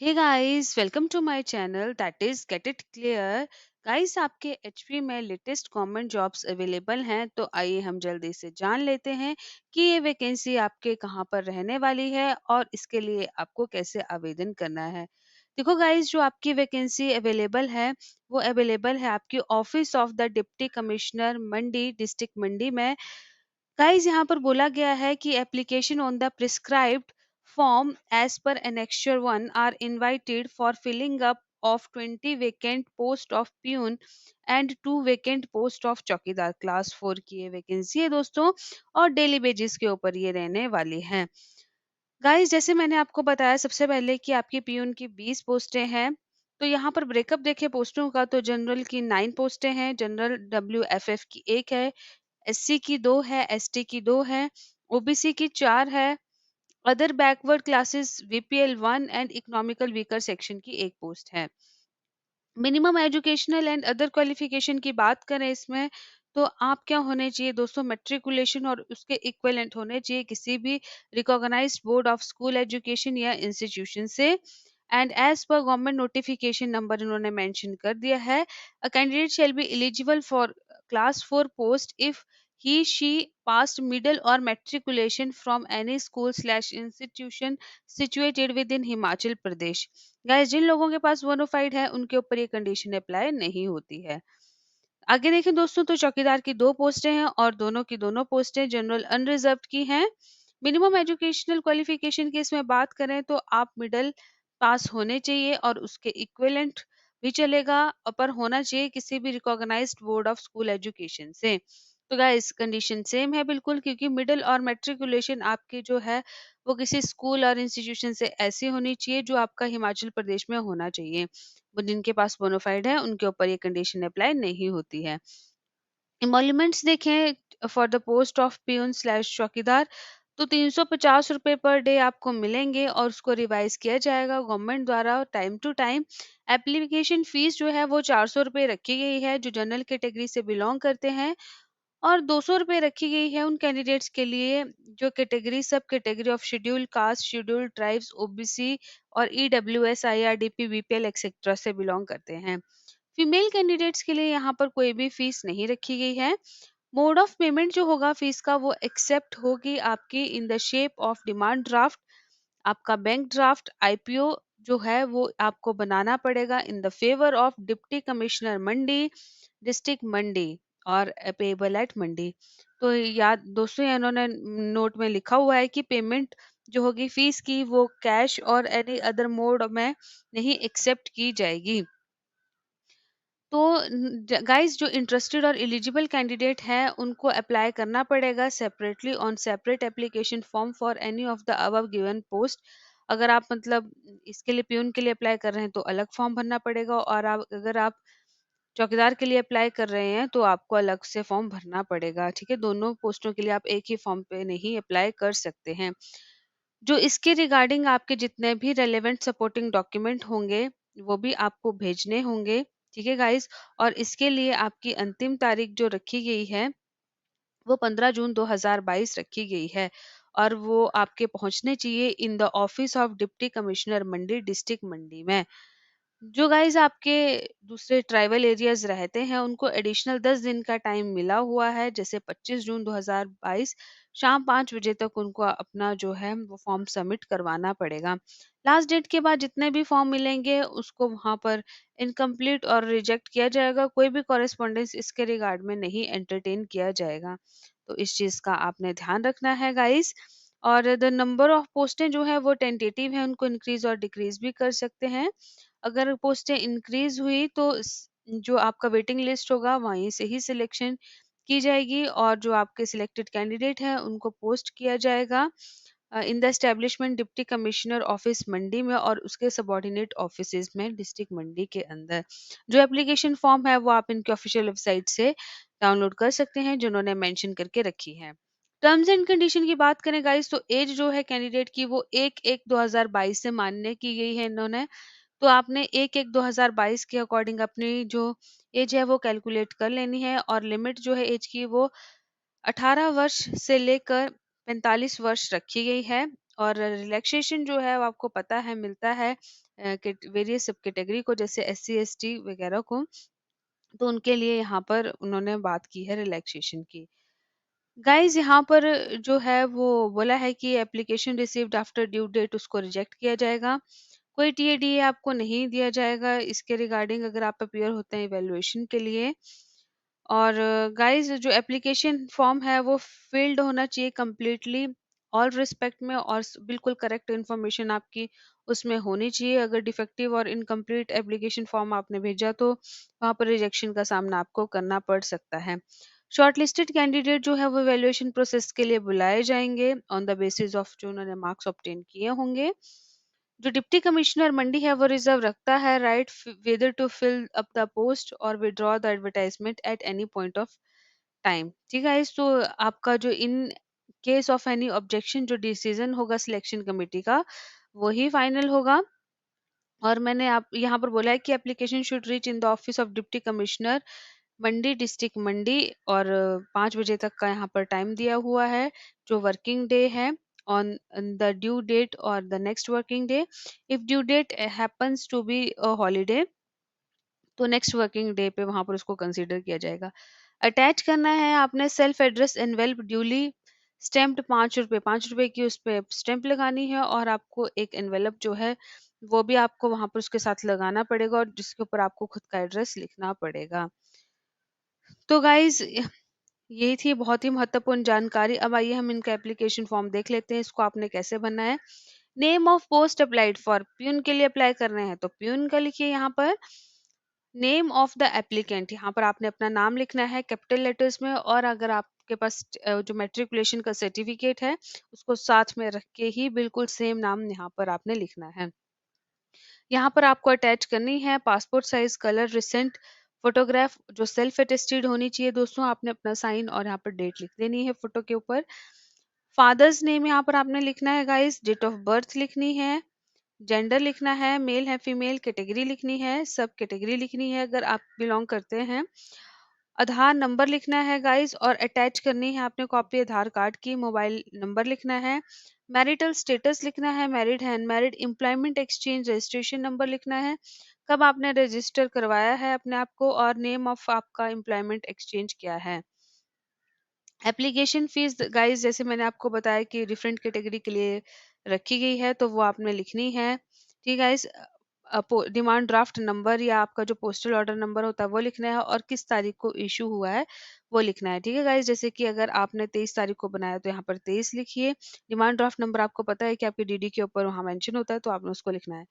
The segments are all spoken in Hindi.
Hey guys, welcome to my channel that is get it clear. Guys, आपके एचपी में लेटेस्ट गवर्नमेंट जॉब्स अवेलेबल हैं, तो आइए हम जल्दी से जान लेते हैं कि ये वैकेंसी आपके कहाँ पर रहने वाली है और इसके लिए आपको कैसे आवेदन करना है। देखो गाइस, जो आपकी वैकेंसी अवेलेबल है वो अवेलेबल है आपकी office of the deputy commissioner Mandi, district Mandi में। गाइस, यहाँ पर बोला गया है कि application on the prescribed form as per annexure 1 are invited for filling up of 20 vacant post of peon and 2 vacant post of चौकीदार। क्लास 4 की ये वैकेंसी है दोस्तों, और डेली बेसिस के ऊपर ये रहने वाली है। गाइस, जैसे मैंने आपको बताया सबसे पहले कि आपकी पियून की 20 पोस्टें हैं। तो यहाँ पर ब्रेकअप देखें पोस्टों का, तो जनरल की 9 पोस्टें हैं, जनरल डब्ल्यूएफएफ की 1 है, एससी की 2 है, एसटी की 2 है, ओबीसी की 4 है, other backward classes VPL 1 and economical weaker section की 1 पोस्ट है। Minimum educational and other qualification की बात करें इसमें, तो आप क्या होने चाहिए दोस्तों, मेट्रिकुलेशन और उसके इक्विवेलेंट होने चाहिए किसी भी recognised board of school education या इंस्टीट्यूशन से। And as per government notification number इन्होंने मेंशन कर दिया है, a candidate shall be eligible for class 4 post if he she passed middle or matriculation from any school slash institution situated within Himachal Pradesh. Guys, जिन लोगों के पास बोनाफाइड है उनके ऊपर ये कंडीशन अप्लाई नहीं होती है। आगे देखें दोस्तों, तो चौकीदार की 2 पोस्टें हैं और दोनों की दोनों पोस्टें जनरल अनरिजर्व्ड की हैं। मिनिमम एजुकेशनल क्वालिफिकेशन की इसमें बात करें तो आप मिडिल पास होने चाहिए और उसके इक्विवेलेंट भी चलेगा, पर होना चाहिए किसी भी recognised board of school education से। तो गाइस, कंडीशन सेम है बिल्कुल, क्योंकि मिडिल और मैट्रिकुलेशन आपके जो है वो किसी स्कूल और इंस्टीट्यूशन से ऐसी होनी चाहिए जो आपका हिमाचल प्रदेश में होना चाहिए। वो जिनके पास बोनाफाइड है उनके ऊपर ये कंडीशन अप्लाई नहीं होती है। एमोल्यूमेंट्स देखें for the post of peon slash चौकीदार, तो 350 रुपये पर डे आपको मिलेंगे और उसको रिवाइज किया जाएगा गवर्नमेंट द्वारा time to time. Application fees जो है वो 400 रुपये रखी गई है जो जनरल कैटेगरी से बिलोंग करते हैं, और 200 रुपये रखी गई है उन कैंडिडेट्स के लिए जो कैटेगरी सब category of schedule caste, schedule tribes, OBC और ईडब्ल्यूएस, आईआरडीपी, बीपीएल एक्सेट्रा से बिलोंग करते हैं। फीमेल कैंडिडेट्स के लिए यहाँ पर कोई भी फीस नहीं रखी गई है। मोड ऑफ पेमेंट जो होगा फीस का वो एक्सेप्ट होगी आपकी in the shape of demand draft. आपका बैंक ड्राफ्ट आईपीओ जो है वो आपको बनाना पड़ेगा in the favour of deputy commissioner Mandi, district Mandi, और पेबल एट मंडी। तो याद दोस्तों, ये इन्होंने नोट में लिखा हुआ है कि पेमेंट जो होगी फीस की वो कैश और एनी अदर मोड में नहीं एक्सेप्ट की जाएगी। तो गाइस, जो इंटरेस्टेड और एलिजिबल कैंडिडेट हैं उनको अप्लाई करना पड़ेगा separately on separate application form for any of the above given post. अगर आप मतलब इसके लिए पियून के लिए अप्लाई कर रहे हैं तो अलग फॉर्म भरना पड़ेगा, और आप अगर आप चौकीदार के लिए अप्लाई कर रहे हैं तो आपको अलग से फॉर्म भरना पड़ेगा। ठीक है, दोनों पोस्टों के लिए आप एक ही फॉर्म पे नहीं अप्लाई कर सकते हैं। जो इसके रिगार्डिंग आपके जितने भी रेलेवेंट सपोर्टिंग डॉक्यूमेंट होंगे वो भी आपको भेजने होंगे। ठीक है गाइस, और इसके लिए आपकी अंतिम तारीख जो रखी गई है वो 15 जून 2022 रखी गई है, और वो आपके पहुंचने चाहिए in the office of deputy commissioner Mandi, district Mandi में। जो गाइस आपके दूसरे ट्राइबल एरियाज रहते हैं उनको एडिशनल 10 दिन का टाइम मिला हुआ है, जैसे 25 जून 2022 शाम 5 बजे तक उनको अपना जो है वो फॉर्म सबमिट करवाना पड़ेगा। लास्ट डेट के बाद जितने भी फॉर्म मिलेंगे उसको वहां पर इनकम्प्लीट और रिजेक्ट किया जाएगा, कोई भी कॉरेस्पॉन्डेंस इसके रिगार्ड में नहीं एंटरटेन किया जाएगा। तो इस चीज का आपने ध्यान रखना है गाइस। और द नंबर ऑफ पोस्टें जो है वो टेंटेटिव है, उनको इंक्रीज और डिक्रीज भी कर सकते हैं। अगर पोस्टें इंक्रीज हुई तो जो आपका वेटिंग लिस्ट होगा वहीं से ही सिलेक्शन की जाएगी, और जो आपके सिलेक्टेड कैंडिडेट हैं उनको पोस्ट किया जाएगा in the establishment deputy commissioner office Mandi में और उसके सबॉर्डिनेट ऑफिसेज में डिस्ट्रिक्ट मंडी के अंदर। जो एप्लीकेशन फॉर्म है वो आप इनके ऑफिशियल वेबसाइट से डाउनलोड कर सकते हैं जिन्होंने मेंशन करके रखी है। टर्म्स एंड कंडीशन की बात करें गाइस, तो एज जो है कैंडिडेट की वो 1/1/2022 से मान्य की गई है इन्होंने। तो आपने 1/1/2022 के अकॉर्डिंग अपनी जो एज है वो कैलकुलेट कर लेनी है, और लिमिट जो है एज की वो 18 वर्ष से लेकर 45 वर्ष रखी गई है। और रिलैक्सेशन जो है वो आपको पता है मिलता है वेरियस सब कैटेगरी को, जैसे एससी एसटी वगैरह को, तो उनके लिए यहाँ पर उन्होंने बात की है रिलैक्सेशन की। गाइस यहाँ पर जो है वो बोला है कि application received after due date उसको रिजेक्ट किया जाएगा। कोई टीएडीए आपको नहीं दिया जाएगा इसके रिगार्डिंग अगर आप अपीयर होते हैं इवैल्यूएशन के लिए। और गाइस जो एप्लीकेशन फॉर्म है वो फिल्ड होना चाहिए कंप्लीटली ऑल रिस्पेक्ट में, और बिल्कुल करेक्ट इन्फॉर्मेशन आपकी उसमें होनी चाहिए। अगर डिफेक्टिव और इनकम्प्लीट एप्लीकेशन फॉर्म आपने भेजा तो वहाँ पर रिजेक्शन का सामना आपको करना पड़ सकता है। शॉर्टलिस्टेड कैंडिडेट जो है वो वैल्यूएशन प्रोसेस के लिए बुलाए जाएंगे ऑन द बेसिस ऑफ जो उन्होंने मार्क्स ऑब्टेन किए होंगे। जो डिप्टी कमिश्नर मंडी है वो रिजर्व रखता है right whether to fill up the post और withdraw the advertisement at any point of time. ठीक है, तो आपका जो in case of any objection जो डिसीजन होगा सिलेक्शन कमेटी का वही फाइनल होगा। और मैंने आप यहाँ पर बोला है कि application should reach in the office of deputy commissioner Mandi district Mandi, और 5 बजे तक का यहाँ पर टाइम दिया हुआ है जो वर्किंग डे है ऑन द ड्यू डेट और the next working day. If due date happens to be a holiday तो नेक्स्ट वर्किंग डे पे वहां पर उसको कंसीडर किया जाएगा। अटैच करना है आपने self address envelop duly stamped, 5 रुपए 5 रुपए की उस पे स्टैंप लगानी है, और आपको एक एनवेलप जो है वो भी आपको वहां पर उसके साथ लगाना पड़ेगा और जिसके ऊपर आपको खुद का एड्रेस लिखना पड़ेगा। तो गाइज यही थी बहुत ही महत्वपूर्ण जानकारी। अब आइए हम इनका एप्लीकेशन फॉर्म देख लेते हैं, इसको आपने कैसे भरना है। Name of post applied for, peon के लिए अप्लाई कर रहे हैं तो प्यून का लिखिए यहाँ पर। नेम ऑफ द एप्लीकेंट, यहाँ पर आपने अपना नाम लिखना है कैपिटल लेटर्स में, और अगर आपके पास जो मेट्रिकुलेशन का सर्टिफिकेट है उसको साथ में रख के ही बिल्कुल सेम नाम यहाँ पर आपने लिखना है। यहाँ पर आपको अटैच करनी है passport size colour recent photograph जो सेल्फ अटेस्टेड होनी चाहिए दोस्तों। आपने अपना साइन और यहाँ पर डेट लिख देनी है फोटो के ऊपर। फादर्स नेम यहाँ पर आपने लिखना है गाइस, डेट ऑफ बर्थ लिखनी है, जेंडर लिखना है, मेल है फीमेल, कैटेगरी लिखनी है, सब कैटेगरी लिखनी है अगर आप बिलोंग करते हैं। आधार नंबर लिखना है गाइस, और अटैच करनी है आपने कॉपी आधार कार्ड की। मोबाइल नंबर लिखना है, मैरिटल स्टेटस लिखना है, मैरिड है unmarried, employment exchange registration number लिखना है, कब आपने रजिस्टर करवाया है अपने आप को, और नेम ऑफ आपका एम्प्लॉयमेंट एक्सचेंज क्या है। एप्लीकेशन फीस गाइस जैसे मैंने आपको बताया कि डिफरेंट कैटेगरी के लिए रखी गई है तो वो आपने लिखनी है। ठीक है गाइस, डिमांड ड्राफ्ट नंबर या आपका जो पोस्टल ऑर्डर नंबर होता है वो लिखना है, और किस तारीख को इशू हुआ है वो लिखना है। ठीक है गाइस, जैसे कि अगर आपने 23 तारीख को बनाया तो यहाँ पर 23 लिखिए। डिमांड ड्राफ्ट नंबर आपको पता है कि आपके डीडी के ऊपर वहाँ मेंशन होता है तो आपने उसको लिखना है।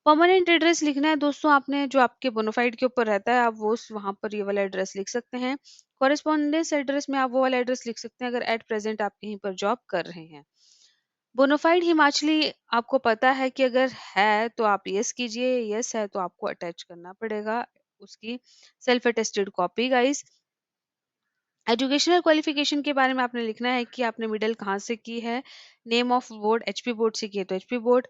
परमानेंट एड्रेस लिखना है दोस्तों आपने, जो आपके बोनाफाइड के ऊपर रहता है आप वो वहां पर ये वाला एड्रेस लिख सकते हैं। कॉरेस्पॉन्डेंस एड्रेस में आप वो वाला एड्रेस लिख सकते हैं अगर एट प्रेजेंट आप कहीं पर जॉब कर रहे हैं। बोनाफाइड हिमाचली आपको पता है कि अगर है तो आप यस कीजिए, यस है तो आपको अटैच करना पड़ेगा उसकी self attested copy guys. Educational qualification के बारे में आपने लिखना है कि आपने मिडिल कहाँ से की है। Name of board HP board से की है तो एचपी बोर्ड।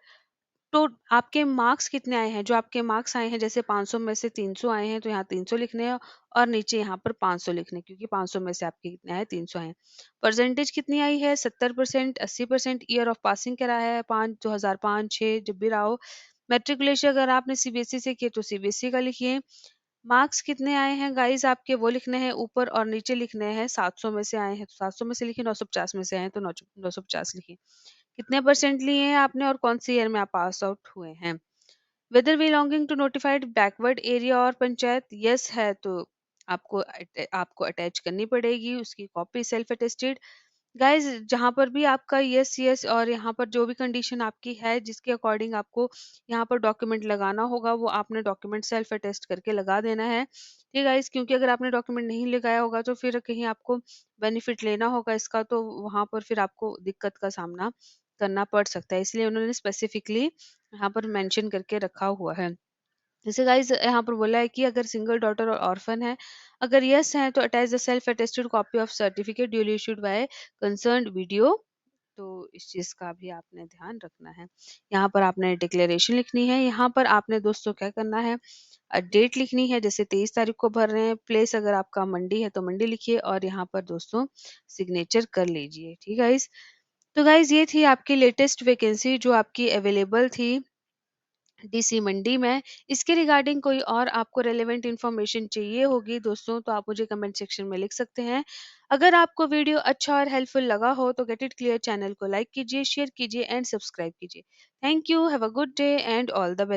तो आपके मार्क्स कितने आए हैं, जो आपके मार्क्स आए हैं जैसे 500 में से 300 आए हैं तो यहाँ 300 लिखने हैं, और नीचे यहाँ पर 500 लिखने हैं, क्योंकि 500 में से आपके कितने आए 300 आए। परसेंटेज कितनी आई है 70%, 80%। ईयर ऑफ पासिंग करा है 2005 6 जब भी रहा हो। मेट्रिकुलेशन अगर आपने सीबीएसई से किए तो सीबीएसई का लिखिए। मार्क्स कितने आए हैं गाइस आपके वो लिखने हैं ऊपर, और नीचे लिखने हैं 700 में से आए हैं तो 700 में से लिखिए, 950 में से आए हैं तो 950 लिखिए। कितने परसेंट लिए हैं आपने और कौन सी ईयर में आप पास आउट हुए हैं। Whether belonging to notified backward area और पंचायत, यस है तो आपको अटैच करनी पड़ेगी उसकी कॉपी सेल्फ अटेस्टेड। गाइस जहां पर भी आपका यस यस और यहाँ पर जो भी कंडीशन आपकी है जिसके अकॉर्डिंग आपको यहाँ पर डॉक्यूमेंट लगाना होगा वो आपने डॉक्यूमेंट सेल्फ अटेस्ट करके लगा देना है। ठीक है गाइस, क्योंकि अगर आपने डॉक्यूमेंट नहीं लगाया होगा तो फिर कहीं आपको बेनिफिट लेना होगा इसका तो वहां पर फिर आपको दिक्कत का सामना करना पड़ सकता है, इसलिए उन्होंने स्पेसिफिकली यहाँ पर मेंशन करके रखा हुआ है। जैसे गाइस यहाँ पर बोला है कि अगर सिंगल डॉटर और ऑर्फन है, अगर यस है तो attach the self attested copy of certificate duly issued by concerned video. तो इस चीज का भी आपने ध्यान रखना है। यहाँ पर आपने डिक्लेरेशन लिखनी है, यहाँ पर आपने दोस्तों क्या करना है डेट लिखनी है, जैसे 23 तारीख को भर रहे हैं। प्लेस अगर आपका मंडी है तो मंडी लिखिए, और यहाँ पर दोस्तों सिग्नेचर कर लीजिए। ठीक है गाइस, तो गाइज़ ये थी आपकी लेटेस्ट वैकेंसी जो आपकी अवेलेबल थी डीसी मंडी में। इसके रिगार्डिंग कोई और आपको रेलेवेंट इन्फॉर्मेशन चाहिए होगी दोस्तों, तो आप मुझे कमेंट सेक्शन में लिख सकते हैं। अगर आपको वीडियो अच्छा और हेल्पफुल लगा हो तो गेट इट क्लियर चैनल को लाइक कीजिए, शेयर कीजिए एंड सब्सक्राइब कीजिए। Thank you, have a good day and all the best.